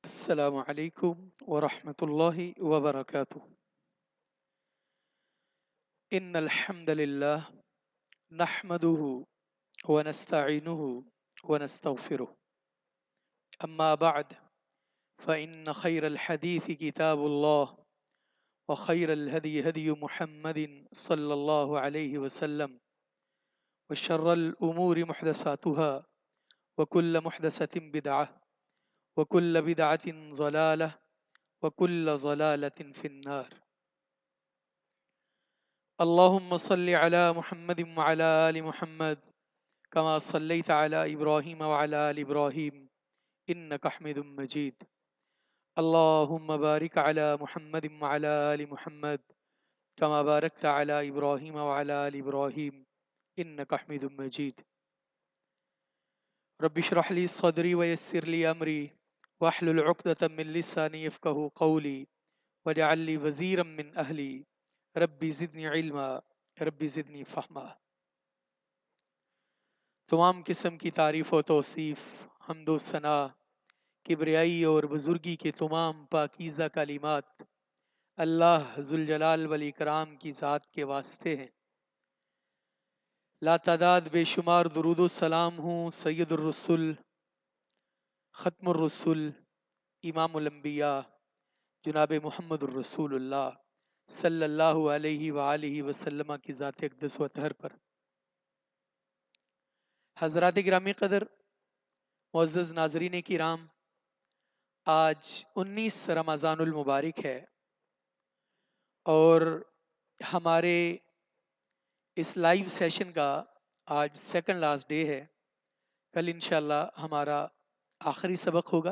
السلام عليكم ورحمة الله وبركاته. إن الحمد لله نحمده ونستعينه ونستغفره. أما بعد فإن خير الحديث كتاب الله، وخير الهدي هدي محمد صلى الله عليه وسلم، وشر الأمور محدثاتها، وكل محدثة بدعة، وكل بدعة ضلالة، وكل ضلالة في النار. اللهم صل على محمد وعلى آل محمد كما صليت على إبراهيم وعلى آل إبراهيم إنك حميد مجيد. اللهم بارك على محمد وعلى آل محمد كما باركت على إبراهيم وعلى آل إبراهيم إنك حميد مجيد. رب اشرح لي صدري ويسر لي أمري واحلل عقدة من لساني يفقهوا قولي واجعل لي وزيرا من أهلي ربي زدني علما ربی زدنی فہما۔ تمام قسم کی تعریف و توصیف، حمد و ثنا، کبریائی اور بزرگی کے تمام پاکیزہ کلمات اللہ ذوالجلال والاکرام کی ذات کے واسطے ہیں۔ لا تعداد بے شمار درود و سلام ہوں سید الرسل، ختم الرسل، امام الانبیاء جناب محمد الرسول اللہ صلی اللہ علیہ وآلہ وسلم کی ذات اقدس و طاہر پر۔ حضرات گرامی قدر، معزز ناظرین کرام، آج 19 رمضان المبارک ہے اور ہمارے اس لائیو سیشن کا آج سیکنڈ لاسٹ ڈے ہے۔ کل انشاءاللہ ہمارا آخری سبق ہوگا۔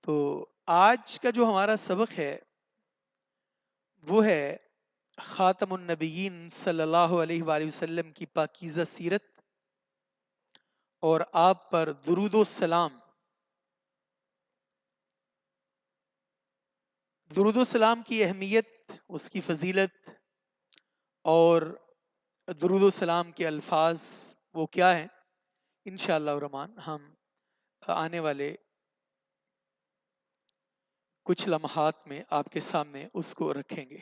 تو آج کا جو ہمارا سبق ہے وہ ہے خاتم النبیین صلی اللہ علیہ وآلہ وسلم کی پاکیزہ سیرت اور آپ پر درود و سلام۔ درود و سلام کی اہمیت، اس کی فضیلت اور درود و سلام کے الفاظ وہ کیا ہیں، انشاءاللہ الرحمن ہم آنے والے کچھ لمحات میں آپ کے سامنے اس کو رکھیں گے۔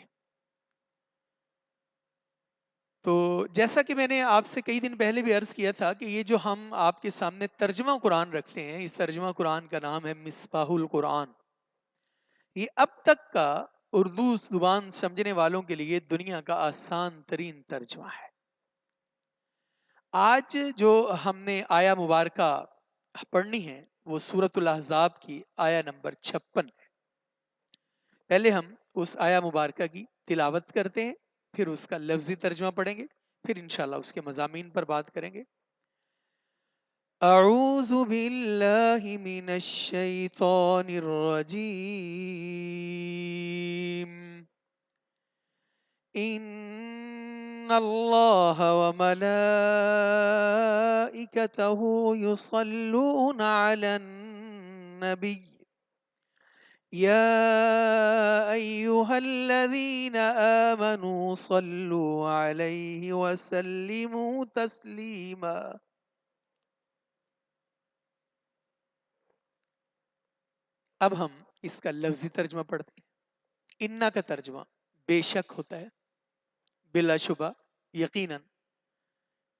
تو جیسا کہ میں نے آپ سے کئی دن پہلے بھی عرض کیا تھا کہ یہ جو ہم آپ کے سامنے ترجمہ قرآن رکھتے ہیں، اس ترجمہ قرآن کا نام ہے مصباح القرآن۔ یہ اب تک کا اردو زبان سمجھنے والوں کے لیے دنیا کا آسان ترین ترجمہ ہے۔ آج جو ہم نے آیا مبارکہ پڑھنی ہے وہ سورۃ الاحزاب کی آیا نمبر 56 ہے۔ پہلے ہم اس آیا مبارکہ کی تلاوت کرتے ہیں، پھر اس کا لفظی ترجمہ پڑھیں گے، پھر انشاءاللہ اس کے مضامین پر بات کریں گے۔ اعوذ باللہ من الشیطان الرجیم، ان اللہ وملائکتہ یصلون علی النبی يا أيها الذين آمنوا صلوا عليه وسلموا تسليما۔ اب ہم اس کا لفظی ترجمہ پڑھتے ہیں۔ انا کا ترجمہ بے شک ہوتا ہے، بلا شبہ، یقیناً۔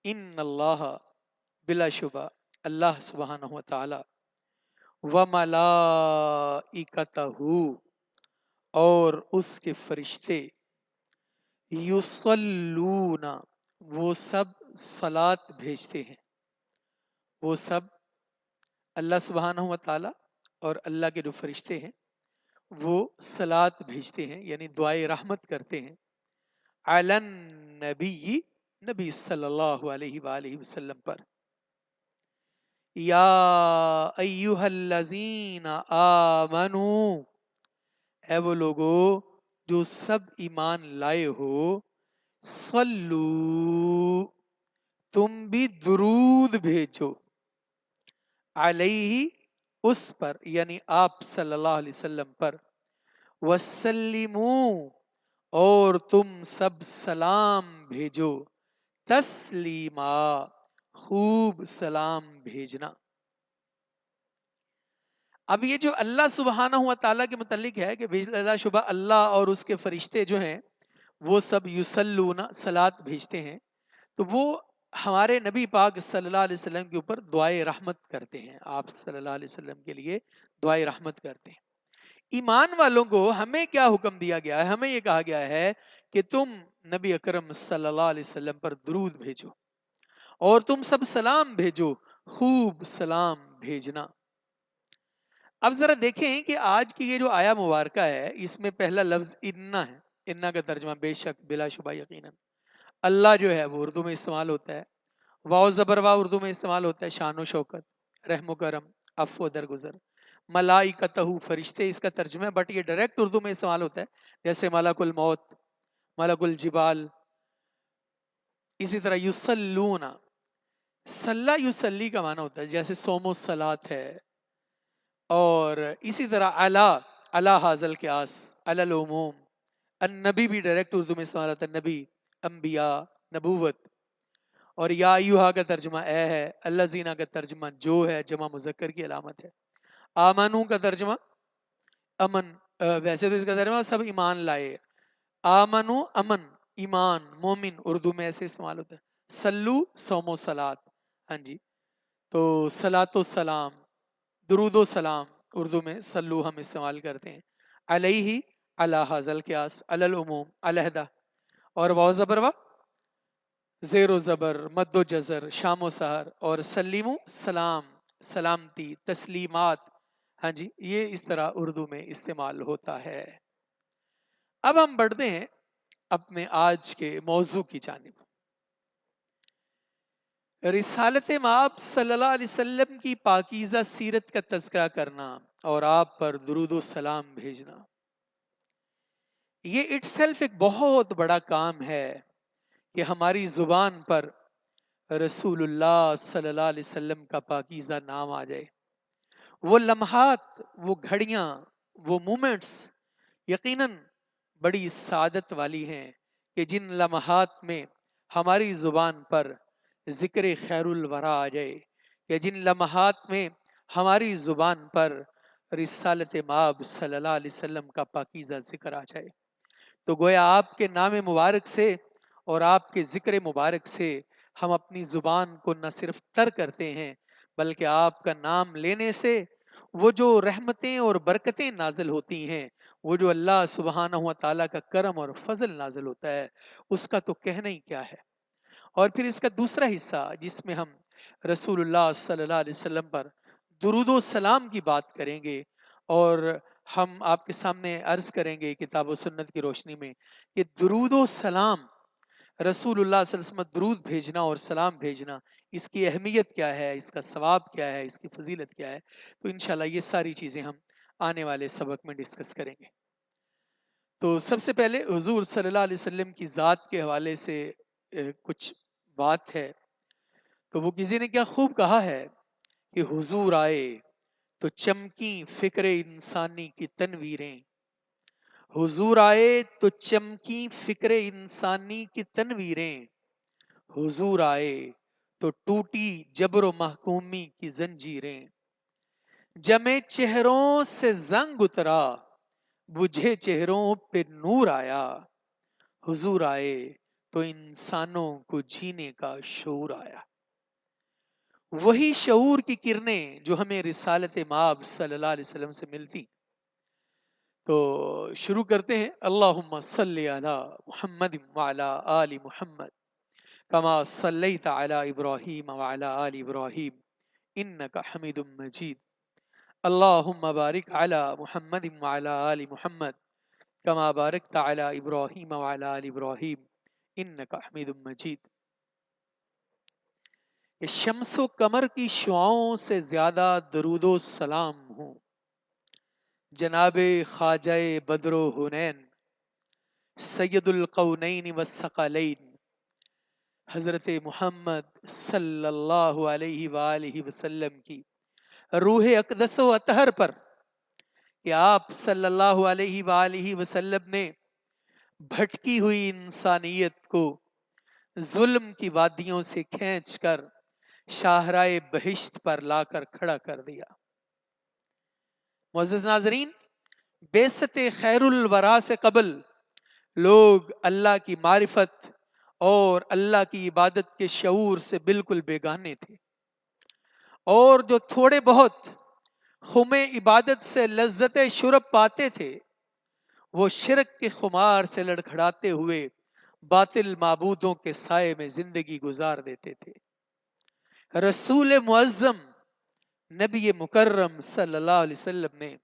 ان اللہ، بلا شبہ اللہ سبحانہ و تعالی، وملائکتہ، اور اس کے فرشتے، یصلون، وہ سب صلات بھیجتے ہیں، وہ سب اللہ سبحانہ و تعالی اور اللہ کے جو فرشتے ہیں وہ صلات بھیجتے ہیں، یعنی دعائے رحمت کرتے ہیں، علی النبی، نبی صلی اللہ علیہ وآلہ وسلم پر۔ یا ایہا الذین آمنو، اے وہ لوگو جو سب ایمان لائے ہو، صلو، تم بھی درود بھیجو، علیہ، اس پر، یعنی آپ صلی اللہ علیہ وسلم پر، وسلموا، اور تم سب سلام بھیجو، تسلیما، خوب سلام بھیجنا۔ اب یہ جو اللہ سبحانہ و تعالیٰ کے متعلق ہے کہ بلا شبہ اللہ اور اس کے فرشتے جو ہیں وہ سب یصلون صلات بھیجتے ہیں، تو وہ ہمارے نبی پاک صلی اللہ علیہ وسلم کے اوپر دعائے رحمت کرتے ہیں، آپ صلی اللہ علیہ وسلم کے لیے دعائے رحمت کرتے ہیں۔ ایمان والوں کو ہمیں کیا حکم دیا گیا ہے؟ ہمیں یہ کہا گیا ہے کہ تم نبی اکرم صلی اللہ علیہ وسلم پر درود بھیجو اور تم سب سلام بھیجو، خوب سلام بھیجنا۔ اب ذرا دیکھیں کہ آج کی یہ جو آیا مبارکہ ہے اس میں پہلا لفظ انا ہے۔ انا کا ترجمہ بے شک، بلا شبہ، یقیناً۔ اللہ جو ہے وہ اردو میں استعمال ہوتا ہے، واو زبر وا اردو میں استعمال ہوتا ہے، شان و شوکت، رحم و کرم، عفو و درگزر۔ ملائکتہ فرشتے اس کا ترجمہ ہے، بٹ یہ ڈائریکٹ اردو میں استعمال ہوتا ہے، جیسے ملک الموت، ملک الجبال۔ اسی طرح یصلون، صلی یصلی کا معنی ہوتا ہے، جیسے صوم الصلاۃ ہے، اور اسی طرح علی حاضل قیاس، علی العموم۔ النبی بھی ڈائریکٹ اردو میں استعمال ہوتا ہے، نبی، انبیاء، نبوت۔ اور یا ایوہا کا ترجمہ اے ہے، الذین کا ترجمہ جو ہے، جمع مذکر کی علامت ہے۔ آمنو کا ترجمہ امن، ویسے تو اس کا ترجمہ سب ایمان لائے۔ آمنو امن، ایمان، مومن اردو میں ایسے استعمال ہوتا ہے۔ سلو صوم و صلات، ہاں جی، تو صلاۃ و سلام، درود و سلام اردو میں سلو ہم استعمال کرتے ہیں۔ علیہ، علی حاضل قیاس، علی العموم، علیحدہ۔ اور واو زبر وا، زیر و زبر، مد و جزر، شام و سحر، اور سلیمو سلام، سلامتی، تسلیمات، ہاں جی، یہ اس طرح اردو میں استعمال ہوتا ہے۔ اب ہم بڑھتے ہیں اپنے آج کے موضوع کی جانب، رسالت مآب صلی اللہ علیہ وسلم کی پاکیزہ سیرت کا تذکرہ کرنا اور آپ پر درود و سلام بھیجنا۔ یہ اٹ سیلف ایک بہت بڑا کام ہے کہ ہماری زبان پر رسول اللہ صلی اللہ علیہ وسلم کا پاکیزہ نام آ جائے۔ وہ لمحات، وہ گھڑیاں، وہ مومنٹس یقیناً بڑی سعادت والی ہیں کہ جن لمحات میں ہماری زبان پر ذکر خیر الورا آ جائے، کہ جن لمحات میں ہماری زبان پر رسالت مآب صلی اللہ علیہ وسلم کا پاکیزہ ذکر آ جائے، تو گویا آپ کے نام مبارک سے اور آپ کے ذکر مبارک سے ہم اپنی زبان کو نہ صرف تر کرتے ہیں، بلکہ آپ کا نام لینے سے وہ جو رحمتیں اور برکتیں نازل ہوتی ہیں، وہ جو اللہ سبحانہ و تعالیٰ کا کرم اور فضل نازل ہوتا ہے، اس کا تو کہنا ہی کیا ہے۔ اور پھر اس کا دوسرا حصہ جس میں ہم رسول اللہ صلی اللہ علیہ وسلم پر درود و سلام کی بات کریں گے، اور ہم آپ کے سامنے عرض کریں گے کتاب و سنت کی روشنی میں کہ درود و سلام، رسول اللہ صلی اللہ علیہ وسلم درود بھیجنا اور سلام بھیجنا، اس کی اہمیت کیا ہے، اس کا ثواب کیا ہے، اس کی فضیلت کیا ہے، تو انشاءاللہ یہ ساری چیزیں ہم آنے والے سبق میں ڈسکس کریں گے۔ تو سب سے پہلے حضور صلی اللہ علیہ وسلم کی ذات کے حوالے سے کچھ بات ہے، تو وہ کسی نے کیا خوب کہا ہے کہ حضور آئے تو چمکی فکر انسانی کی تنویریں، حضور آئے تو چمکی فکر انسانی کی تنویریں، حضور آئے تو ٹوٹی جبر و محکومی کی زنجیریں، جمے چہروں سے زنگ اترا، بجھے چہروں پہ نور آیا، حضور آئے تو انسانوں کو جینے کا شعور آیا۔ وہی شعور کی کرنیں جو ہمیں رسالت مآب صلی اللہ علیہ وسلم سے ملتی۔ تو شروع کرتے ہیں، اللہم صلی علی محمد وعلی آل محمد کما صلیت علی ابراہیم وعلی آل ابراہیم انک حمید مجید، اللہم بارک علی محمد وعلی آل محمد کما بارکت علی ابراہیم وعلی آل ابراہیم انک حمید مجید۔ کہ شمس و قمر کی شعاؤں سے زیادہ درود و سلام ہوں جناب خواجہ بدر و حنین، سید القونین والثقلین، حضرت محمد صلی اللہ علیہ وآلہ وسلم کی روح اقدس و اطہر پر، کہ آپ صلی اللہ علیہ وآلہ وسلم نے بھٹکی ہوئی انسانیت کو ظلم کی وادیوں سے کھینچ کر شاہراہ بہشت پر لا کر کھڑا کر دیا۔ معزز ناظرین، بعثت خیر الورا سے قبل لوگ اللہ کی معرفت اور اللہ کی عبادت کے شعور سے بالکل بیگانے تھے، اور جو تھوڑے بہت خم عبادت سے لذت شرب پاتے تھے وہ شرک کے خمار سے لڑکھڑاتے ہوئے باطل معبودوں کے سائے میں زندگی گزار دیتے تھے۔ رسول معظم نبی مکرم صلی اللہ علیہ وسلم نے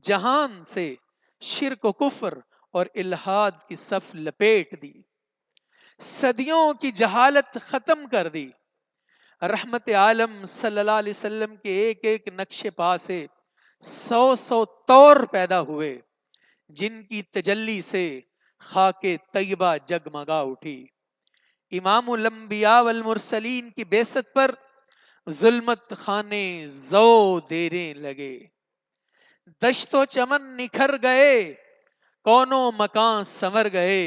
جہان سے شرک و کفر اور الحاد کی صف لپیٹ دی، صدیوں کی جہالت ختم کر دی۔ رحمت عالم صلی اللہ علیہ وسلم کے ایک ایک نقش پا سے سو طور پیدا ہوئے جن کی تجلی سے خاک طیبہ جگمگا اٹھی۔ امام الانبیاء والمرسلین کی بعثت پر ظلمت خانے زو دینے لگے، دشت و چمن نکھر گئے، کونوں مکان سنور گئے،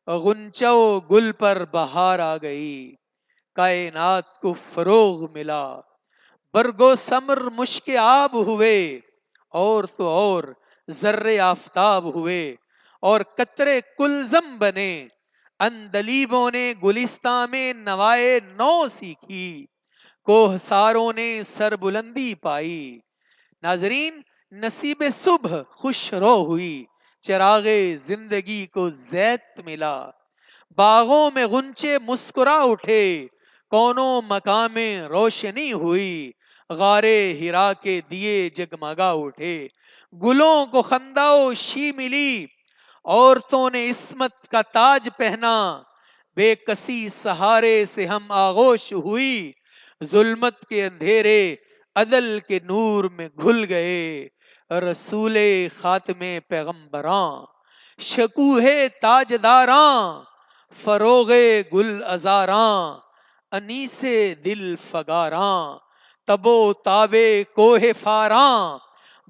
غنچہ و گل پر بہار آ گئی، کائنات کو فروغ ملا، برگو ثمر مشک آب ہوئے، اور تو اور ذرے آفتاب ہوئے، اور قطرے کلزم بنے، اندلیبوں نے گلستان میں نوائے نو سیکھی، کوہ ساروں نے سر بلندی پائی۔ ناظرین، نصیب صبح خوش رو ہوئی، چراغ زندگی کو زیت ملا، باغوں میں غنچے مسکرا اٹھے، کونوں مقام میں روشنی ہوئی، غارے ہرا کے دیے جگمگا اٹھے، گلوں کو خندہ و شی ملی، عورتوں نے عصمت کا تاج پہنا، بے کسی سہارے سے ہم آغوش ہوئی، ظلمت کے اندھیرے عدل کے نور میں گھل گئے، رسول خاتم پیغمبراں، شکوہ تاجداراں، فروغ گل ازاراں، انیس دل فگاراں، تب و تاب کوہ فاراں،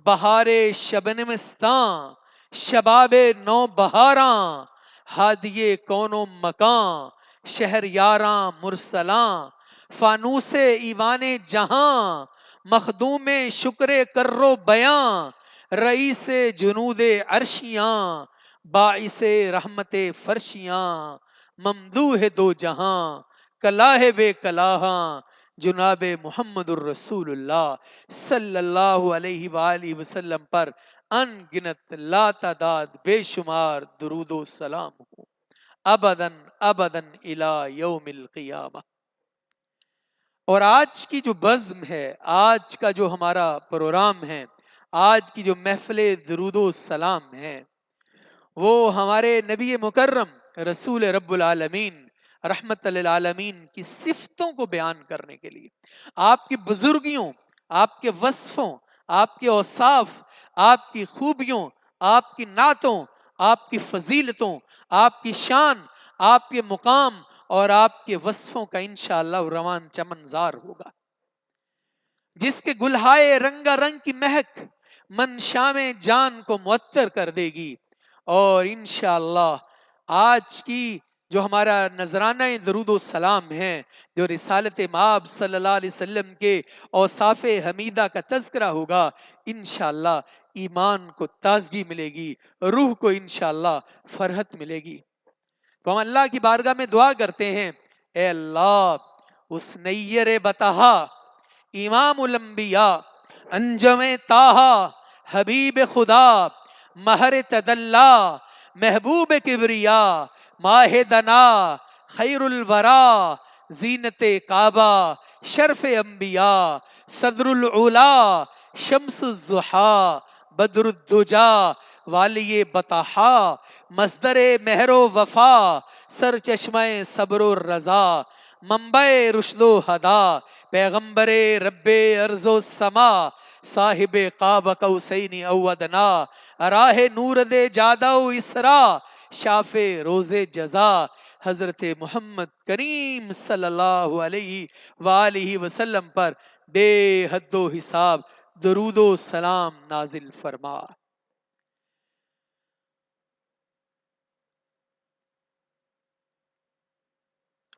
بہار شبنمستاں، شباب نو بہاراں، ہادی کون و مکاں، شہر یاراں مرسلاں، فانوس ایوان جہاں، مخدوم شکر کرو بیاں، رئیس جنود عرشیاں، باعث رحمت فرشیاں، ممدوح دو جہاں، کلاہ بے کلاہاں، جناب محمد الرسول اللہ صلی اللہ علیہ وآلہ وسلم پر ان گنت لا تعداد بے شمار درود و سلام ہو، ابداً ابداً الی یوم القیامہ۔ اور آج کی جو بزم ہے، آج کا جو ہمارا پروگرام ہے، آج کی جو محفل درود و سلام ہے، وہ ہمارے نبی مکرم رسول رب العالمین رحمت للعالمین کی صفتوں کو بیان کرنے کے لیے، آپ کی بزرگیوں، آپ کے وصفوں، آپ کے اوصاف، آپ کی خوبیوں، آپ کی نعتوں، آپ کی فضیلتوں، آپ کی شان، آپ کے مقام اور آپ کے وصفوں کا انشاءاللہ روان چمنزار ہوگا، جس کے گلہائے رنگا رنگ کی مہک من شام جان کو معطر کر دے گی۔ اور انشاءاللہ آج کی جو ہمارا نذرانہ درود و سلام ہے، جو رسالت مآب صلی اللہ علیہ وسلم کے اوصاف حمیدہ کا تذکرہ ہوگا، انشاءاللہ ایمان کو تازگی ملے گی، روح کو انشاءاللہ فرحت ملے گی۔ تو ہم اللہ کی بارگاہ میں دعا کرتے ہیں، اے اللہ اس نیر بتہا، امام الانبیاء، انجم طٰہٰ، حبیب خدا، مہر تدلی، محبوب کبریا، ماہ دنا، خیر الورا، زینت کعبہ، شرف انبیاء، صدر العلا، شمس الضحیٰ، بدر الدجا، والی بطحا، مصدر مہر و وفا، سر چشمہ صبر و رضا، منبع رشد و ہدا، پیغمبر رب ارض و سما، صاحب قاب قوسین او ادنا، راہ نور دے جادہ و اسرا، شاف روز جزا، حضرت محمد کریم صلی اللہ علیہ وآلہ وسلم پر بے حد و حساب درود و سلام نازل فرما۔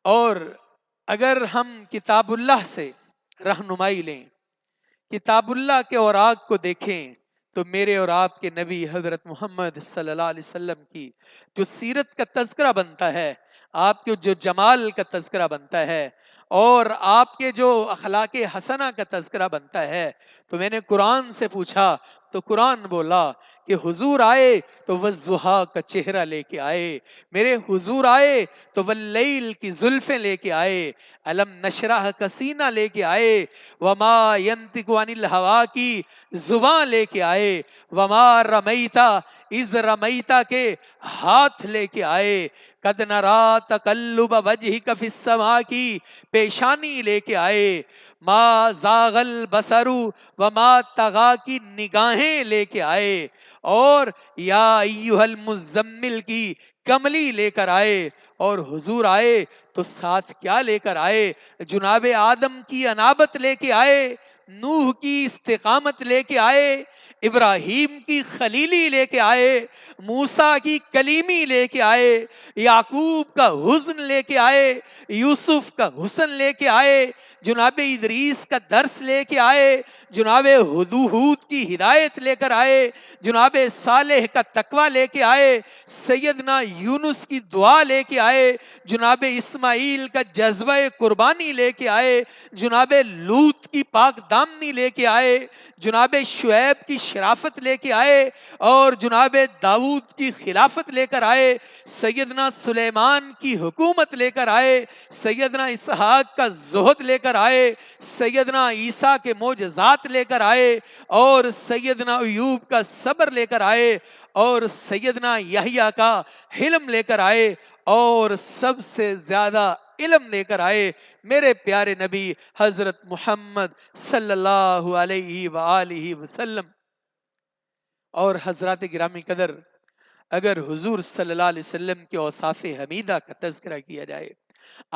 اور اگر ہم کتاب اللہ سے رہنمائی لیں، کتاب اللہ کے اوراق کو دیکھیں، تو میرے اور آپ کے نبی حضرت محمد صلی اللہ علیہ وسلم کی جو سیرت کا تذکرہ بنتا ہے، آپ کے جو جمال کا تذکرہ بنتا ہے، اور آپ کے جو اخلاق حسنہ کا تذکرہ بنتا ہے، تو میں نے قرآن سے پوچھا تو قرآن بولا کہ حضور آئے تو والضحیٰ کا چہرہ لے کے آئے، میرے حضور آئے تو واللیل کی زلفیں لے کے آئے، علم نشرح کا سینہ لے کے آئے، وما ینطق عن الہوا کی زباں لے کے آئے، وما رمیتا از رمیتا کے ہاتھ لے کے آئے، قد نرا تقلب وجہک فی السماء کی پیشانی لے کے آئے، ما زاغ البصر وما طغا کی نگاہیں لے کے آئے، اور یا ایھا المزمل کی کملی لے کر آئے، اور حضور آئے تو ساتھ کیا لے کر آئے؟ جناب آدم کی انابت لے کے آئے، نوح کی استقامت لے کے آئے، ابراہیم کی خلیلی لے کے آئے، موسیٰ کی کلیمی لے کے آئے، یعقوب کا حزن لے کے آئے، یوسف کا حسن لے کے آئے، جناب ادریس کا درس لے کے آئے، جناب ہود کی ہدایت لے کر آئے، جناب صالح کا تقوی لے کے آئے، سیدنا یونس کی دعا لے کے آئے، جناب اسماعیل کا جذبہ قربانی لے کے آئے، جناب لوط کی پاک دامنی لے کے آئے، جناب شعیب کی شرافت لے کے آئے، اور جناب داؤد کی خلافت لے کر آئے، سیدنا سلیمان کی حکومت لے کر آئے، سیدنا اسحاق کا زہد لے کر آئے، سیدنا عیسیٰ کے معجزات لے کر آئے، اور سیدنا ایوب کا صبر لے کر آئے، اور سیدنا یحییٰ کا حلم لے کر آئے، اور سب سے زیادہ علم لے کر آئے میرے پیارے نبی حضرت محمد صلی اللہ علیہ وآلہ وسلم۔ اور حضرات گرامی قدر، اگر حضور صلی اللہ علیہ وسلم کے اوصاف حمیدہ کا تذکرہ کیا جائے،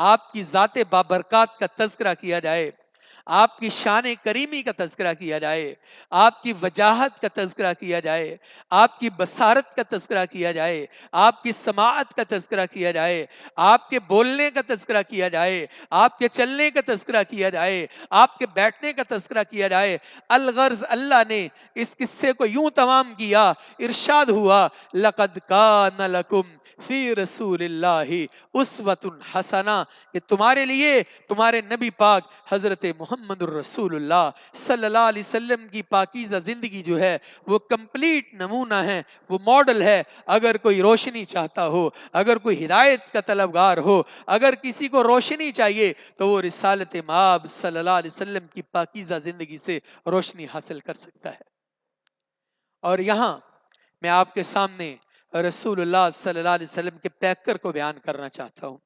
آپ کی ذات بابرکات کا تذکرہ کیا جائے، آپ کی شان کریمی کا تذکرہ کیا جائے، آپ کی وجاہت کا تذکرہ کیا جائے، آپ کی بصارت کا تذکرہ کیا جائے، آپ کی سماعت کا تذکرہ کیا جائے، آپ کے بولنے کا تذکرہ کیا جائے، آپ کے چلنے کا تذکرہ کیا جائے، آپ کے بیٹھنے کا تذکرہ کیا جائے، الغرض اللہ نے اس قصے کو یوں تمام کیا، ارشاد ہوا لقد کان لکم فی رسول اللہ اسوۃ حسنہ، کہ تمہارے لیے تمہارے نبی پاک حضرت محمد الرسول اللہ صلی اللہ علیہ وسلم کی پاکیزہ زندگی جو ہے وہ کمپلیٹ نمونہ ہے، وہ ماڈل ہے۔ اگر کوئی روشنی چاہتا ہو، اگر کوئی ہدایت کا طلبگار ہو، اگر کسی کو روشنی چاہیے تو وہ رسالت مآب صلی اللہ علیہ وسلم کی پاکیزہ زندگی سے روشنی حاصل کر سکتا ہے۔ اور یہاں میں آپ کے سامنے رسول اللہ صلی اللہ علیہ وسلم کے پیکر کو بیان کرنا چاہتا ہوں،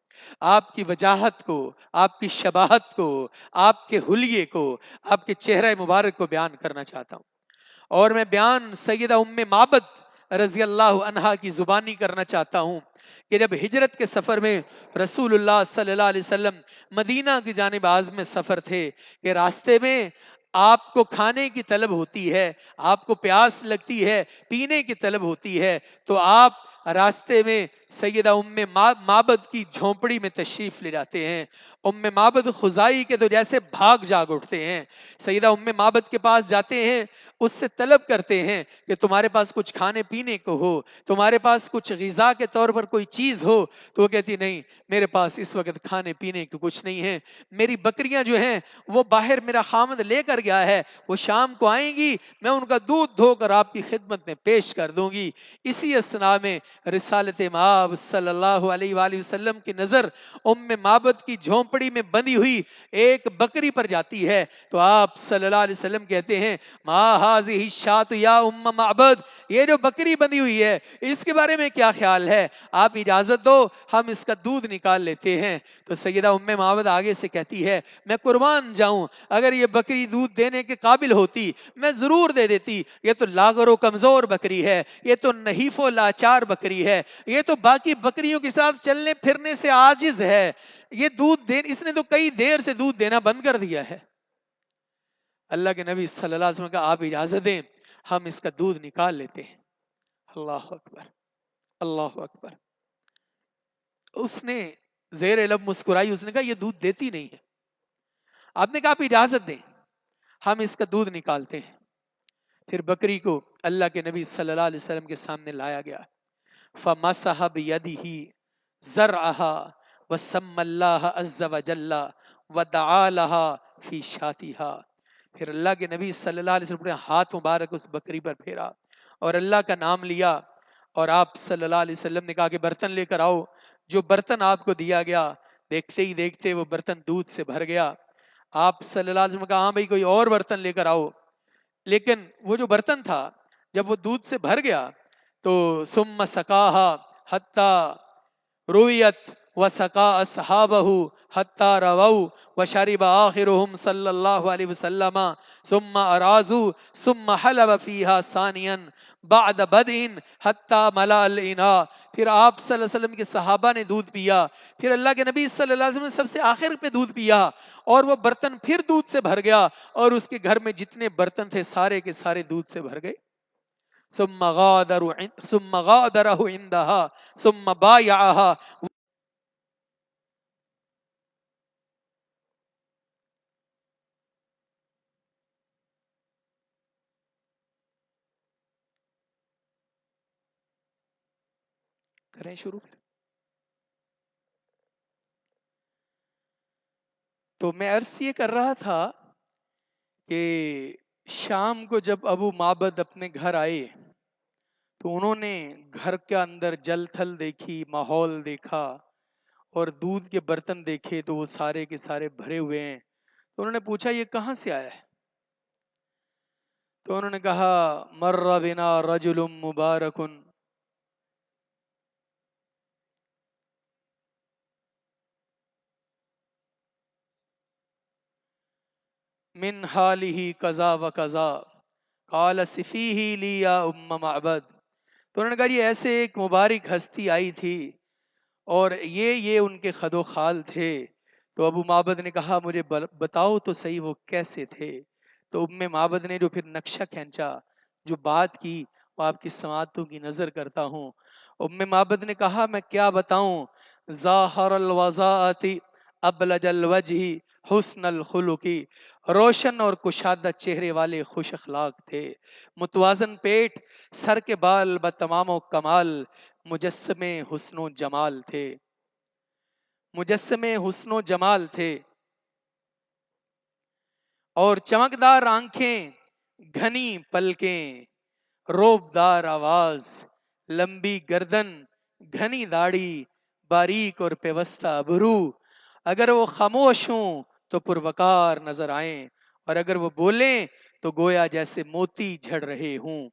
آپ کی وجاہت کو، آپ کی شباہت کو، آپ کے حلیے کو، آپ کے چہرہ مبارک کو بیان کرنا چاہتا ہوں۔ اور میں بیان سیدہ ام معبد رضی اللہ عنہا کی زبانی کرنا چاہتا ہوں کہ جب ہجرت کے سفر میں رسول اللہ صلی اللہ علیہ وسلم مدینہ کی جانب عازم سفر تھے کہ راستے میں آپ کو کھانے کی طلب ہوتی ہے، آپ کو پیاس لگتی ہے، پینے کی طلب ہوتی ہے، تو آپ راستے میں سیدہ ام معبد کی جھونپڑی میں تشریف لے جاتے ہیں۔ ام معبد خزائی کے تو جیسے بھاگ جاگ اٹھتے ہیں، سیدہ ام معبد کے پاس جاتے ہیں، اس سے طلب کرتے ہیں کہ تمہارے پاس کچھ کھانے پینے کو ہو، تمہارے پاس کچھ غذا کے طور پر کوئی چیز ہو، تو وہ کہتی نہیں، میرے پاس اس وقت کھانے پینے کو کچھ نہیں ہے، میری بکریاں جو ہیں وہ باہر میرا خامد لے کر گیا ہے، وہ شام کو آئیں گی، میں ان کا دودھ دھو کر آپ کی خدمت میں پیش کر دوں گی۔ اسی اثناء میں رسالت مآب صلی اللہ علیہ وآلہ وسلم کی نظر ام معبد کی جھونپڑی میں بندھی ہوئی ایک بکری پر جاتی ہے، تو آپ صلی اللہ علیہ وسلم کہتے ہیں ما ھذہ الشاۃ یا ام معبد، یہ جو بکری بندھی ہوئی ہے اس کے بارے میں کیا خیال ہے؟ آپ اجازت دو ہم اس کا دودھ نکال لیتے ہیں۔ تو سیدہ ام معبد آگے سے کہتی ہے میں قربان جاؤں، اگر یہ بکری دودھ دینے کے قابل ہوتی میں ضرور دے دیتی، یہ تو لاغر و کمزور بکری ہے، یہ تو نحیف و لاچار بکری ہے، یہ تو باقی بکریوں کے ساتھ چلنے پھرنے سے عاجز ہے، یہ اس نے تو کئی دیر سے دودھ دینا بند کر دیا ہے۔ اللہ کے نبی صلی اللہ علیہ وسلم کا آپ اجازت دیں ہم اس کا دودھ نکال لیتے ہیں۔ اللہ اکبر، اللہ اکبر۔ اس نے زیر لب مسکرائی، اس نے کہا یہ دودھ دیتی نہیں ہے۔ آپ نے کہا آپ اجازت دیں ہم اس کا دودھ نکالتے ہیں۔ پھر بکری کو اللہ کے نبی صلی اللہ علیہ وسلم کے سامنے لایا گیا. فَمَسَحَ بِيَدِهِ زَرْعَهَا وَسَمَّ اللَّهَ عَزَّ وَجَلَّ وَدَعَا لَهَا فِي شَاتِهَا. پھر اللہ کے نبی صلی اللہ علیہ وسلم نے ہاتھ مبارک اس بکری پر پھیرا اور اللہ کا نام لیا، اور آپ صلی اللہ علیہ وسلم نے کہا کہ برتن لے کر آؤ. جو برتن آپ کو دیا گیا، دیکھتے ہی دیکھتے وہ برتن دودھ سے بھر گیا. آپ صلی اللہ علیہ وسلم نے کہا ہاں بھائی کوئی اور برتن لے کر آؤ. لیکن وہ جو برتن تھا جب وہ دودھ سے بھر گیا تو ثم سقاها حتى رویت وسقا اصحابہ حتى رووا وشرب آخرهم صلی اللہ علیہ وسلم ثم ارازوا ثم حلب فيها ثانيا بعد بدء حتى ملأ الاناء. پھر آپ صلی اللہ علیہ وسلم کے صحابہ نے دودھ پیا، پھر اللہ کے نبی صلی اللہ علیہ وسلم نے سب سے آخر پہ دودھ پیا، اور وہ برتن پھر دودھ سے بھر گیا، اور اس کے گھر میں جتنے برتن تھے سارے کے سارے دودھ سے بھر گئے. ثم غادره عندها ثم بايعها. کریں شروع. تو میں عرض یہ کر رہا تھا کہ شام کو جب ابو معبد اپنے گھر آئے تو انہوں نے گھر کے اندر جل تھل دیکھی، ماحول دیکھا، اور دودھ کے برتن دیکھے تو وہ سارے کے سارے بھرے ہوئے ہیں. تو انہوں نے پوچھا یہ کہاں سے آیا ہے؟ تو انہوں نے کہا مر بنا رجل مبارک من حالہ قضا و قضا قال صفیہ لی یا ام معبد. تو انہوں نے کہا یہ ایسے ایک مبارک ہستی آئی تھی اور یہ ان کے خد و خال تھے. تو ابو معبد نے کہا مجھے بتاؤ تو صحیح وہ کیسے تھے. تو ام معبد نے جو پھر نقشہ کھینچا، جو بات کی، وہ آپ کی سماعتوں کی نظر کرتا ہوں. ام معبد نے کہا میں کیا بتاؤں، ظاہر الوضاعت ابلج الوجہ حسن الخلقی. روشن اور کشادہ چہرے والے خوش اخلاق تھے، متوازن پیٹ، سر کے بال بتمام و کمال، مجسمے حسن و جمال تھے، مجسمے حسن و جمال تھے. اور چمکدار آنکھیں، گھنی پلکیں، روبدار آواز، لمبی گردن، گھنی داڑھی، باریک اور پیوستہ ابرو. اگر وہ خاموش ہوں تو پروقار نظر آئیں، اور اگر وہ بولیں تو گویا جیسے موتی جھڑ رہے ہوں.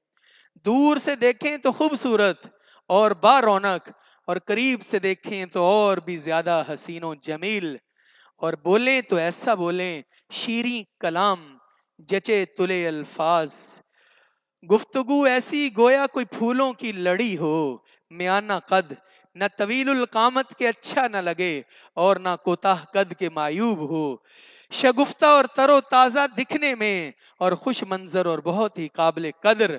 دور سے دیکھیں تو خوبصورت اور با رونق، اور قریب سے دیکھیں تو اور بھی زیادہ حسین و جمیل. اور بولیں تو ایسا بولیں شیریں کلام، جچے تلے الفاظ. گفتگو ایسی گویا کوئی پھولوں کی لڑی ہو. میانہ قد، نہ طویل القامت کے اچھا نہ لگے اور نہ کوتاہ قد کے معیوب ہو. شگفتہ اور تر و تازہ دکھنے میں اور خوش منظر اور بہت ہی قابل قدر.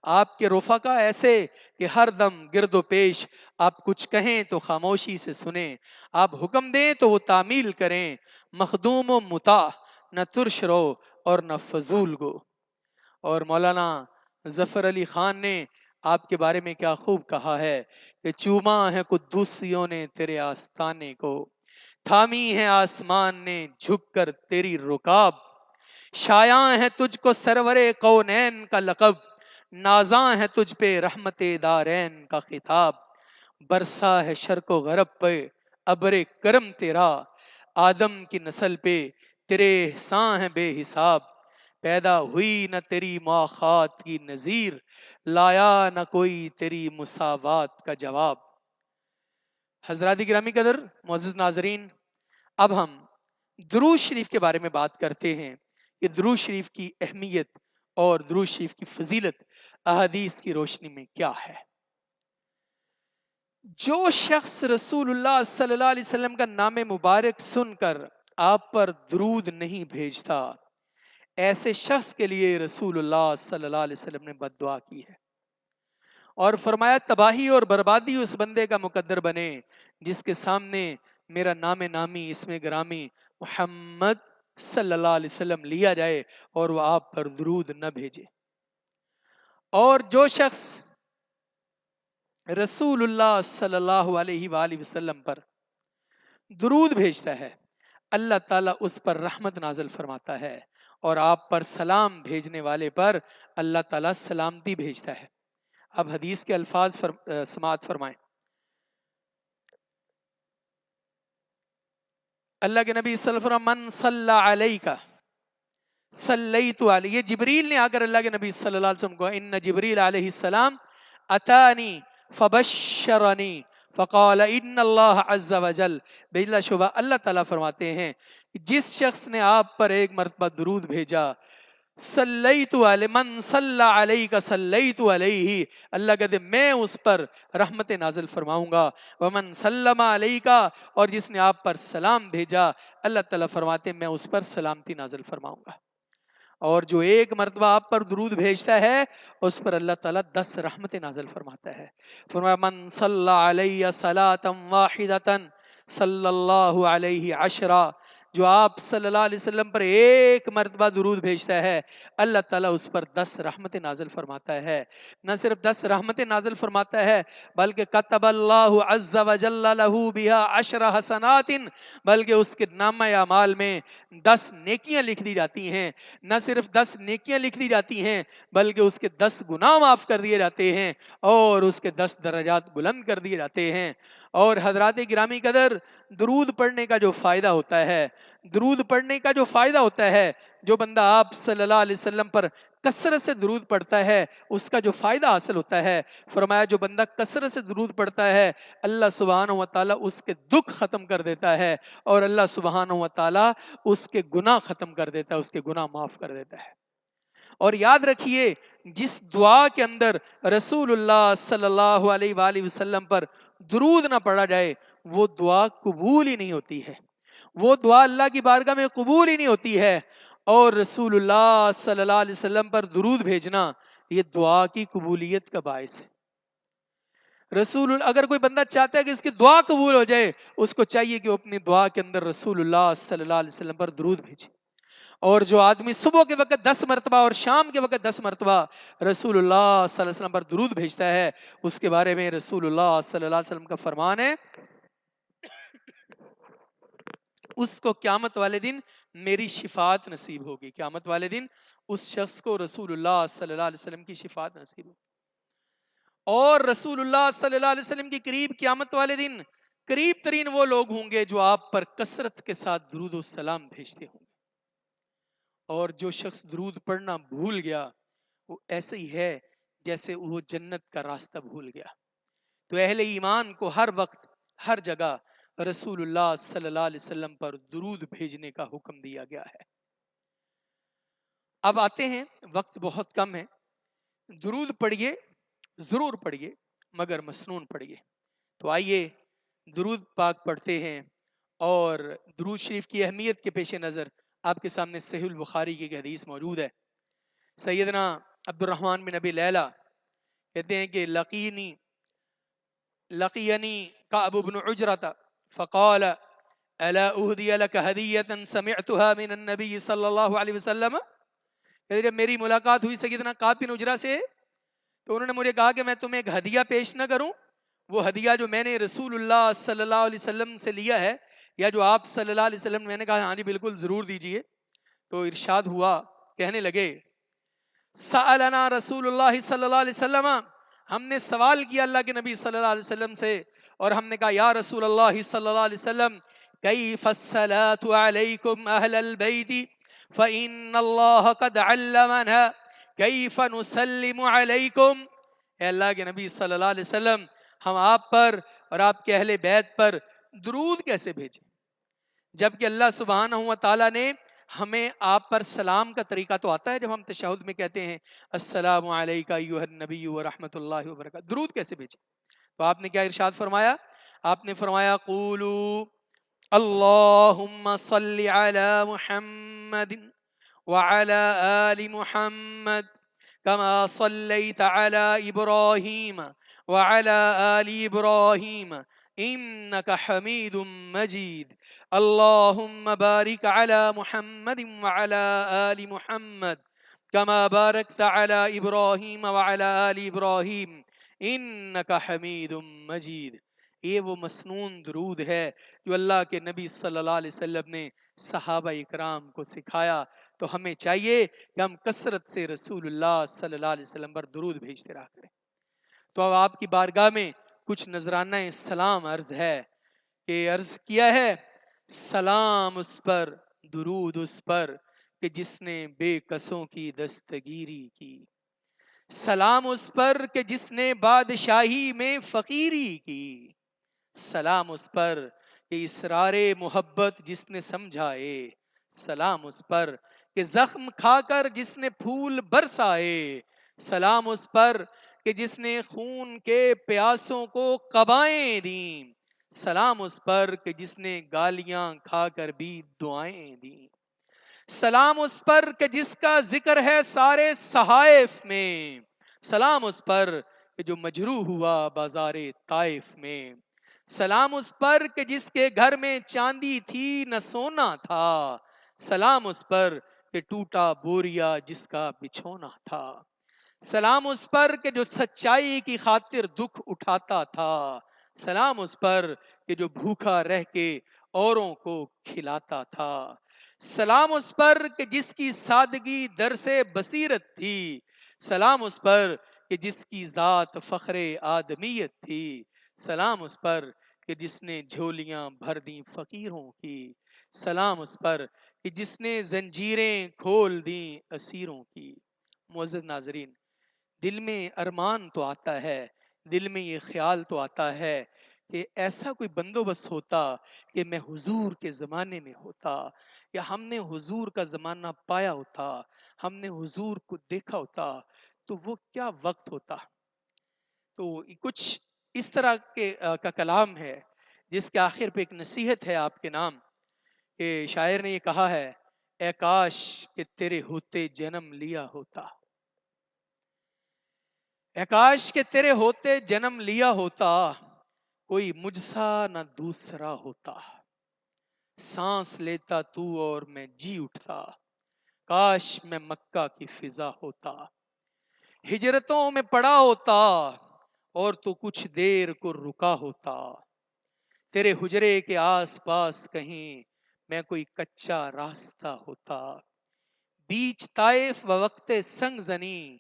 آپ کے رفقا ایسے کہ ہر دم گرد و پیش آپ کچھ کہیں تو خاموشی سے سنیں، آپ حکم دیں تو وہ تعمیل کریں. مخدوم و مطاع، نہ ترش رو اور نہ فضول گو. اور مولانا ظفر علی خان نے آپ کے بارے میں کیا خوب کہا ہے کہ چوما ہے قدوسیوں نے تیرے آستانے کو، تھامی ہے آسمان نے جھک کر تیری رکاب. شایاں ہے تجھ کو سرور کونین کا لقب، نازاں ہے تجھ پہ رحمت دارین کا خطاب. برسا ہے شرق و غرب پہ ابر کرم تیرا، آدم کی نسل پہ تیرے احسان ہے بے حساب. پیدا ہوئی نہ تیری مواخات کی نظیر، لایا نہ کوئی تیری مساوات کا جواب. حضرات گرامی قدر، معزز ناظرین، اب ہم درود شریف کے بارے میں بات کرتے ہیں کہ درود شریف کی اہمیت اور درود شریف کی فضیلت احادیث کی روشنی میں کیا ہے. جو شخص رسول اللہ صلی اللہ علیہ وسلم کا نام مبارک سن کر آپ پر درود نہیں بھیجتا، ایسے شخص کے لیے رسول اللہ صلی اللہ علیہ وسلم نے بد دعا کی ہے، اور فرمایا تباہی اور بربادی اس بندے کا مقدر بنے جس کے سامنے میرا نام نامی اسم گرامی محمد صلی اللہ علیہ وسلم لیا جائے اور وہ آپ پر درود نہ بھیجے. اور جو شخص رسول اللہ صلی اللہ علیہ وآلہ وسلم پر درود بھیجتا ہے اللہ تعالیٰ اس پر رحمت نازل فرماتا ہے، اور آپ پر سلام بھیجنے والے پر اللہ تعالیٰ سلامتی بھیجتا ہے۔ اب حدیث کے الفاظ سماعت فرمائیں۔ اللہ کے نبی صلی اللہ علیہ وسلم من صلی علیکہ صلیت علیہ، یہ جبریل نے آ کر اللہ کے نبی صلی اللہ علیہ وسلم کو، ان جبریل علیہ السلام اتانی فبشرنی فقال ان اللہ عز وجل، بلا شبہ اللہ تعالیٰ فرماتے ہیں جس شخص نے آپ پر ایک مرتبہ درود بھیجا، صلیت علیہ، من صلی علیہ صلیت علیہ، اللہ کہتے میں اس پر رحمت نازل فرماؤں گا، ومن سلم علیہ، اور جس نے آپ پر سلام بھیجا اللہ تعالیٰ فرماتے میں اس پر سلامتی نازل فرماؤں گا، اور جو ایک مرتبہ آپ پر درود بھیجتا ہے اس پر اللہ تعالیٰ 10 رحمتیں نازل فرماتا ہے۔ فرمایا من صلی علیہ صلاۃ واحدۃ صلی اللہ علیہ عشرہ، جو آپ صلی اللہ علیہ وسلم پر ایک مرتبہ درود بھیجتا ہے اللہ تعالیٰ اس پر 10 رحمتیں نازل فرماتا ہے۔ نہ صرف 10 رحمتیں نازل فرماتا ہے بلکہ کتب اللہ عز وجل لہ بہا 10 حسنات، بلکہ اس کے نامہ اعمال میں 10 نیکیاں لکھ دی جاتی ہیں۔ نہ صرف 10 نیکیاں لکھ دی جاتی ہیں بلکہ اس کے 10 گناہ معاف کر دیے جاتے ہیں اور اس کے 10 درجات بلند کر دیے جاتے ہیں۔ اور حضرات گرامی قدر، درود پڑھنے کا جو فائدہ ہوتا ہے، درود پڑھنے کا جو فائدہ ہوتا ہے، جو بندہ آپ صلی اللہ علیہ وسلم پر کثرت سے درود پڑھتا ہے اس کا جو فائدہ حاصل ہوتا ہے، فرمایا جو بندہ کثرت سے درود پڑھتا ہے اللہ سبحانہ و تعالیٰ اس کے دکھ ختم کر دیتا ہے، اور اللہ سبحانہ و تعالیٰ اس کے گناہ ختم کر دیتا ہے، اس کے گناہ معاف کر دیتا ہے۔ اور یاد رکھیے جس دعا کے اندر رسول اللہ صلی اللہ علیہ وآلہ وسلم پر درود نہ پڑھا جائے وہ دعا قبول ہی نہیں ہوتی ہے، وہ دعا اللہ کی بارگاہ میں قبول ہی نہیں ہوتی ہے۔ اور رسول اللہ صلی اللہ علیہ وسلم پر درود بھیجنا یہ دعا کی قبولیت کا باعث ہے۔ اگر کوئی بندہ چاہتا ہے کہ اس کی دعا قبول ہو جائے، اس کو چاہیے کہ وہ اپنی دعا کے اندر رسول اللہ صلی اللہ علیہ وسلم پر درود بھیجے۔ اور جو آدمی صبح کے وقت 10 مرتبہ اور شام کے وقت 10 مرتبہ رسول اللہ صلی اللہ علیہ وسلم پر درود بھیجتا ہے اس کے بارے میں رسول اللہ صلی اللہ علیہ وسلم کا فرمان ہے اس کو قیامت والے دن میری شفاعت نصیب ہوگی، قیامت والے دن اس شخص کو رسول اللہ صلی اللہ علیہ وسلم کی شفاعت نصیب ہوگی۔ اور رسول اللہ صلی اللہ علیہ وسلم کی قریب قیامت والے دن قریب ترین وہ لوگ ہوں گے جو آپ پر کثرت کے ساتھ درود و سلام بھیجتے ہوں گے، اور جو شخص درود پڑھنا بھول گیا وہ ایسے ہی ہے جیسے وہ جنت کا راستہ بھول گیا۔ تو اہل ایمان کو ہر وقت ہر جگہ رسول اللہ صلی اللہ علیہ وسلم پر درود بھیجنے کا حکم دیا گیا ہے۔ اب آتے ہیں، وقت بہت کم ہے، درود پڑھیے، ضرور پڑھیے مگر مسنون پڑھیے۔ تو آئیے درود پاک پڑھتے ہیں، اور درود شریف کی اہمیت کے پیش نظر آپ کے سامنے صحیح البخاری کی ایک حدیث موجود ہے۔ سیدنا عبد الرحمن بن ابی لیلہ کہتے ہیں کہ لقینی کعب بن عجرۃ فقال الا اہدی لک ہدیۃ سمعتها من النبی صلی اللہ علیہ وسلم، جب میری ملاقات ہوئی سیدنا کعب بن عجرہ سے تو انہوں نے مجھے کہا کہ میں تمہیں ایک ہدیہ پیش نہ کروں، وہ ہدیہ جو میں نے رسول اللہ صلی اللہ علیہ وسلم سے لیا ہے، یا جو آپ صلی اللہ علیہ وسلم، میں نے کہا ہاں جی بالکل ضرور دیجئے۔ تو ارشاد ہوا، کہنے لگے سألنا رسول اللہ صلی اللہ علیہ وسلم، ہم نے سوال کیا اللہ کے نبی صلی اللہ علیہ وسلم سے، اور ہم نے کہا یا رسول اللہ صلی اللہ علیہ وسلم کیف الصلاة علیکم اہل البیت فإن اللہ قد علمنا کیف نسلم علیکم، اے اللہ کے نبی صلی اللہ علیہ وسلم ہم آپ پر اور آپ کے اہل بیت پر درود کیسے بھیجیں، جبکہ اللہ سبحانہ و تعالیٰ نے ہمیں آپ پر سلام کا طریقہ تو آتا ہے، جب ہم تشہد میں کہتے ہیں السلام علیکہ ایھا النبی ورحمۃ اللہ وبرکاتہ، درود کیسے بھیجیں؟ تو آپ نے کیا ارشاد فرمایا؟ آپ نے فرمایا قولوا اللہم صلی علی محمد وعلی آل محمد كما صليت على إبراهيم وعلى آل إبراهيم إنك حميد مجيد اللهم بارك على محمد وعلى آل محمد كما باركت على إبراهيم وعلى آل إبراهيم إنك حميد مجید. یہ وہ مسنون درود ہے جو اللہ کے نبی صلی اللہ علیہ وسلم نے صحابہ اکرام کو سکھایا. تو ہمیں چاہیے کہ ہم کثرت سے رسول اللہ صلی اللہ علیہ وسلم پر درود بھیجتے رہا کریں. تو اب آپ کی بارگاہ میں کچھ نذرانہ سلام عرض ہے کہ عرض کیا ہے: سلام اس پر، درود اس پر کہ جس نے بے کسوں کی دستگیری کی. سلام اس پر کہ جس نے بادشاہی میں فقیری کی. سلام اس پر کہ اسرار محبت جس نے سمجھائے. سلام اس پر کہ زخم کھا کر جس نے پھول برسائے. سلام اس پر کہ جس نے خون کے پیاسوں کو قبائیں دیں. سلام اس پر کہ جس نے گالیاں کھا کر بھی دعائیں دیں. سلام اس پر کہ جس کا ذکر ہے سارے صحائف میں. سلام اس پر کہ جو مجروح ہوا بازار طائف میں. سلام اس پر کہ جس کے گھر میں چاندی تھی نہ سونا تھا. سلام اس پر کہ ٹوٹا بوریا جس کا بچھونا تھا. سلام اس پر کہ جو سچائی کی خاطر دکھ اٹھاتا تھا. سلام اس پر کہ جو بھوکا رہ کے اوروں کو کھلاتا تھا. سلام اس پر کہ جس کی سادگی در سے بصیرت تھی. سلام اس پر کہ جس کی ذات فخر آدمیت تھی. سلام اس پر کہ جس نے جھولیاں بھر دیں فقیروں کی. سلام اس پر کہ جس نے زنجیریں کھول دیں اسیروں کی. معزز ناظرین، دل میں ارمان تو آتا ہے، دل میں یہ خیال تو آتا ہے کہ ایسا کوئی بندوبست ہوتا کہ میں حضور کے زمانے میں ہوتا، یا ہم نے حضور کا زمانہ پایا ہوتا، ہم نے حضور کو دیکھا ہوتا، تو وہ کیا وقت ہوتا. تو کچھ اس طرح کا کلام ہے جس کے آخر پہ ایک نصیحت ہے آپ کے نام، کہ شاعر نے یہ کہا ہے: اے کاش کہ تیرے ہوتے جنم لیا ہوتا. اے کاش کہ تیرے ہوتے جنم لیا ہوتا، کوئی مجھ سا نہ دوسرا ہوتا. سانس لیتا تو اور میں جی اٹھتا، کاش میں مکہ کی فضا ہوتا. ہجرتوں میں پڑا ہوتا اور تو کچھ دیر کو رکا ہوتا. تیرے حجرے کے آس پاس کہیں میں کوئی کچا راستہ ہوتا. بیچ طائف و وقت سنگ زنی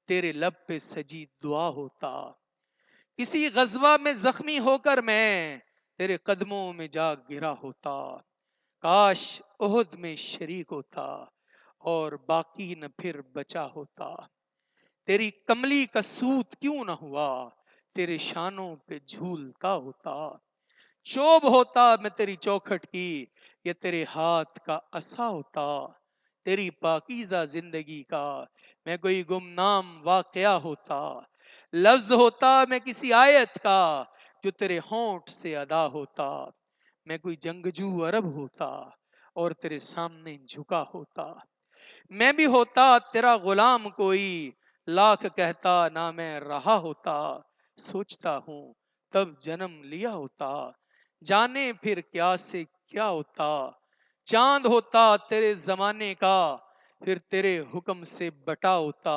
تیرے لب پہ سجی دعا ہوتا. کسی غزوہ میں زخمی ہو کر میں تیرے قدموں میں جا گرا ہوتا. کاش احد میں شریک ہوتا اور باقی نہ پھر بچا ہوتا. تیری کملی کا سوت کیوں نہ ہوا، تیرے شانوں پہ جھولتا ہوتا. چوب ہوتا میں تیری چوکھٹ کی، یا تیرے ہاتھ کا عصا ہوتا. تیری پاکیزہ زندگی کا میں کوئی گمنام واقعہ ہوتا. لفظ ہوتا میں کسی آیت کا جو تیرے ہونٹ سے ادا ہوتا. میں کوئی جنگجو عرب ہوتا اور تیرے سامنے جھکا ہوتا. میں بھی ہوتا تیرا غلام کوئی، لاکھ کہتا نہ میں رہا ہوتا. سوچتا ہوں تب جنم لیا ہوتا، جانے پھر کیا سے کیا ہوتا. چاند ہوتا تیرے زمانے کا، پھر تیرے حکم سے بٹا ہوتا.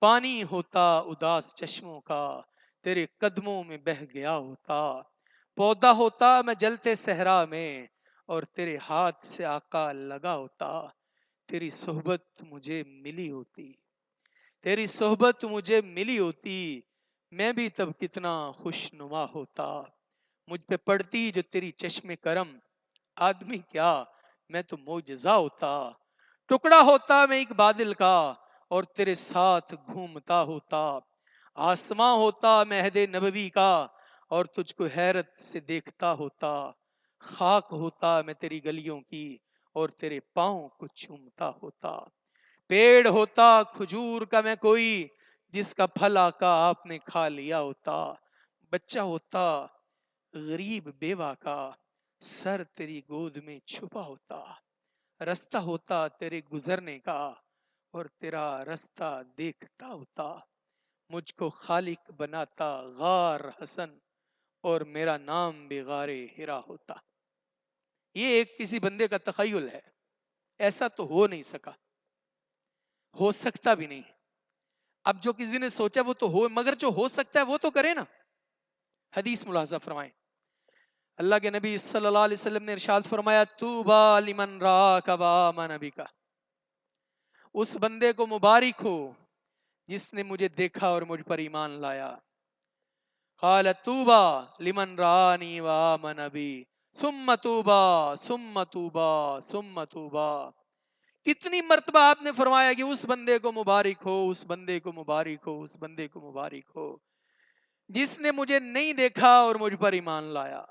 پانی ہوتا اداس چشموں کا، تیرے قدموں میں بہہ گیا ہوتا. پودا ہوتا میں جلتے صحرا میں، اور تیرے ہاتھ سے آقا لگا ہوتا. تیری صحبت مجھے ملی ہوتی، تیری صحبت مجھے ملی ہوتی، میں بھی تب کتنا خوش نما ہوتا. مجھ پہ پڑتی جو تیری چشم کرم، آدمی کیا میں تو معجزہ ہوتا. ٹکڑا ہوتا میں ایک بادل کا اور تیرے ساتھ گھومتا ہوتا. آسماں ہوتا مہد نبوی کا اور تجھ کو حیرت سے دیکھتا ہوتا. خاک ہوتا میں تیری گلیوں کی اور تیرے پاؤں کو چومتا ہوتا. پیڑ ہوتا کھجور کا میں کوئی، جس کا پھل آقا آپ نے کھا لیا ہوتا. بچہ ہوتا غریب بیوہ کا، سر تیری گود میں چھپا ہوتا. رستہ ہوتا تیرے گزرنے کا اور تیرا رستہ دیکھتا ہوتا. مجھ کو خالق بناتا غار حسن اور میرا نام بھی غار ہرا ہوتا. یہ ایک کسی بندے کا تخیل ہے، ایسا تو ہو نہیں سکا. ہو سکتا بھی نہیں. اب جو کسی نے سوچا وہ تو ہو، مگر جو ہو سکتا ہے وہ تو کرے نا. حدیث ملاحظہ فرمائیں، اللہ کے نبی صلی اللہ علیہ وسلم نے ارشاد فرمایا طوبی لمن راک و آمن بک، اس بندے کو مبارک ہو جس نے مجھے دیکھا اور مجھ پر ایمان لایا. قال طوبی لمن رانی و آمن بی ثم طوبی ثم طوبی ثم طوبی. کتنی مرتبہ آپ نے فرمایا کہ اس بندے کو مبارک ہو، اس بندے کو مبارک ہو، اس بندے کو مبارک ہو جس نے مجھے نہیں دیکھا اور مجھ پر ایمان لایا.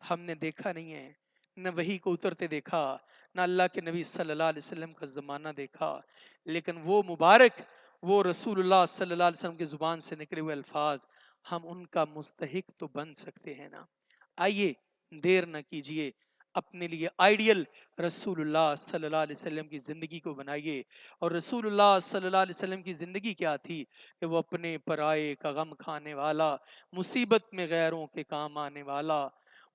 ہم نے دیکھا نہیں ہے، نہ وحی کو اترتے دیکھا، نہ اللہ کے نبی صلی اللہ علیہ وسلم کا زمانہ دیکھا، لیکن وہ مبارک، وہ رسول اللہ صلی اللہ علیہ وسلم کی زبان سے نکلے ہوئے الفاظ، ہم ان کا مستحق تو بن سکتے ہیں نا. آئیے دیر نہ کیجئے، اپنے لیے آئیڈیل رسول اللہ صلی اللہ علیہ وسلم کی زندگی کو بنائیے. اور رسول اللہ صلی اللہ علیہ وسلم کی زندگی کیا تھی کہ وہ اپنے پرائے کا غم کھانے والا، مصیبت میں غیروں کے کام آنے والا،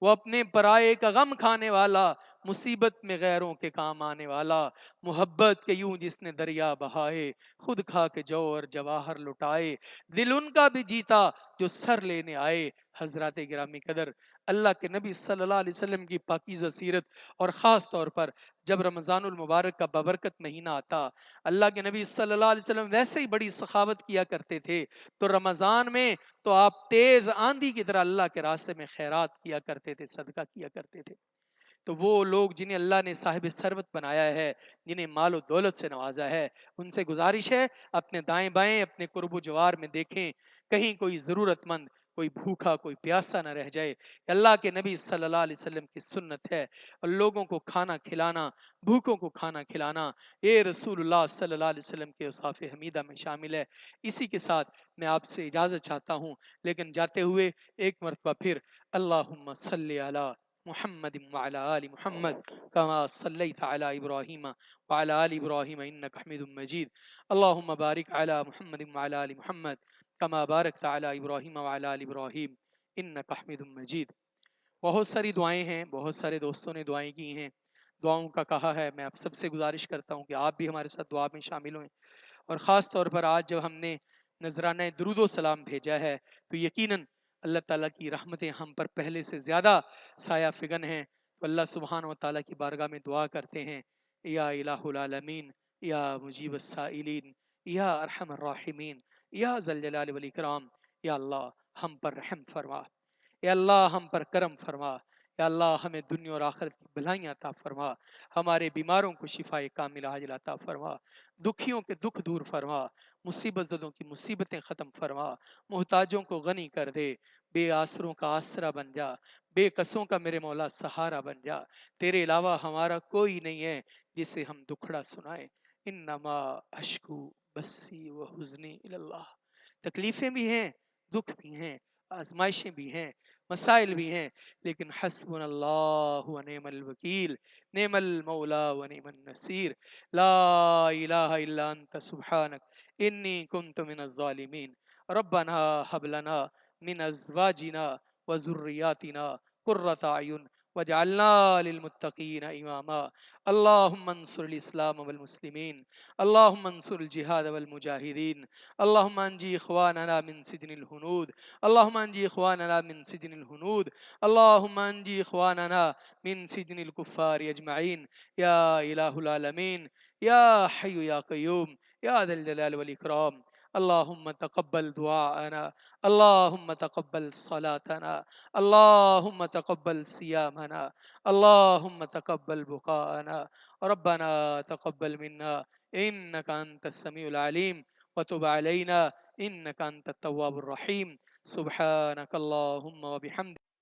وہ اپنے پرائے کا غم کھانے والا، مصیبت میں غیروں کے کام آنے والا، محبت کے یوں جس نے دریا بہائے، خود کھا کے جو اور جواہر لٹائے، دل ان کا بھی جیتا جو سر لینے آئے. حضرات گرامی قدر، اللہ کے نبی صلی اللہ علیہ وسلم کی پاکیزہ سیرت، اور خاص طور پر جب رمضان المبارک کا بابرکت مہینہ آتا، اللہ کے نبی صلی اللہ علیہ وسلم ویسے ہی بڑی سخاوت کیا کرتے تھے، تو رمضان میں تو آپ تیز آندھی کی طرح اللہ کے راستے میں خیرات کیا کرتے تھے، صدقہ کیا کرتے تھے. تو وہ لوگ جنہیں اللہ نے صاحب ثروت بنایا ہے، جنہیں مال و دولت سے نوازا ہے، ان سے گزارش ہے اپنے دائیں بائیں، اپنے قرب و جوار میں دیکھیں کہیں کوئی ضرورت مند، کوئی بھوکا، کوئی پیاسا نہ رہ جائے. اللہ کے نبی صلی اللہ علیہ وسلم کی سنت ہے اور لوگوں کو کھانا کھلانا، بھوکوں کو کھانا کھلانا، یہ رسول اللہ صلی اللہ علیہ وسلم کے اوصاف حمیدہ میں شامل ہے. اسی کے ساتھ میں آپ سے اجازت چاہتا ہوں، لیکن جاتے ہوئے ایک مرتبہ پھر اللہم صلی علی محمد وعلى آل محمد كما صليت على إبراهيم وعلى آل إبراهيم إنك حميد مجيد. اللهم بارك على محمد وعلى آل محمد كما باركت على إبراهيم وعلى آل إبراهيم إنك حميد مجيد. بہت ساری دعائیں ہیں، بہت سارے دوستوں نے دعائیں کی ہیں، دعاؤں کا کہا ہے. میں آپ سب سے گزارش کرتا ہوں کہ آپ بھی ہمارے ساتھ دعا میں شامل ہوئیں. اور خاص طور پر آج جب ہم نے نذرانہ درود و سلام بھیجا ہے تو یقیناً اللہ تعالیٰ کی رحمتیں ہم پر پہلے سے زیادہ سایہ فگن ہیں. تو اللہ سبحانہ و تعالیٰ کی بارگاہ میں دعا کرتے ہیں، یا الہ العالمین، یا مجیب السائلین، یا ارحم الراحمین، یا ذی الجلال والاکرام، یا اللہ ہم پر رحم فرما، یا اللہ ہم پر کرم فرما، یا اللہ ہمیں دنیا اور آخرت کی بھلائیاں عطا فرما، ہمارے بیماروں کو شفاء کاملہ عاجل عطا فرما، دکھیوں کے دکھ دور فرما، مصیبت زدوں کی مصیبتیں ختم فرما، محتاجوں کو غنی کر دے، بے آسروں کا آسرا بن جا، بے قصوں کا میرے مولا سہارا بن جا. تیرے علاوہ ہمارا کوئی نہیں ہے جسے ہم دکھڑا سنائیں. انما اشکو بسی و حزنی اللہ. تکلیفیں بھی ہیں، دکھ بھی ہیں، آزمائشیں بھی ہیں، مسائل بھی ہیں، لیکن حسبنا اللہ و نعم الوکیل، نعم المولا و نعم النصیر. لا الہ الا انت سبحانک انی کنت من الظالمین. ربنا هب لنا من ازواجنا وذرياتنا قرة اعین واجعلنا للمتقین اماما. اللهم انصر الاسلام والمسلمین، اللهم انصر الجهاد والمجاهدين، اللهم انجي اخواننا من سجن الهنود، اللهم انجي اخواننا من سجن الهنود، اللهم انجي اخواننا من سجن الكفار اجمعين. يا اله العالمين، يا حي يا قيوم، يا ذا الجلال والاكرام. اللهم تقبل دعاءنا، اللهم تقبل صلاتنا، اللهم تقبل صيامنا، اللهم تقبل بقاءنا. ربنا تقبل منا إنك أنت السميع العليم وتب علينا إنك أنت التواب الرحيم. سبحانك اللهم وبحمدك.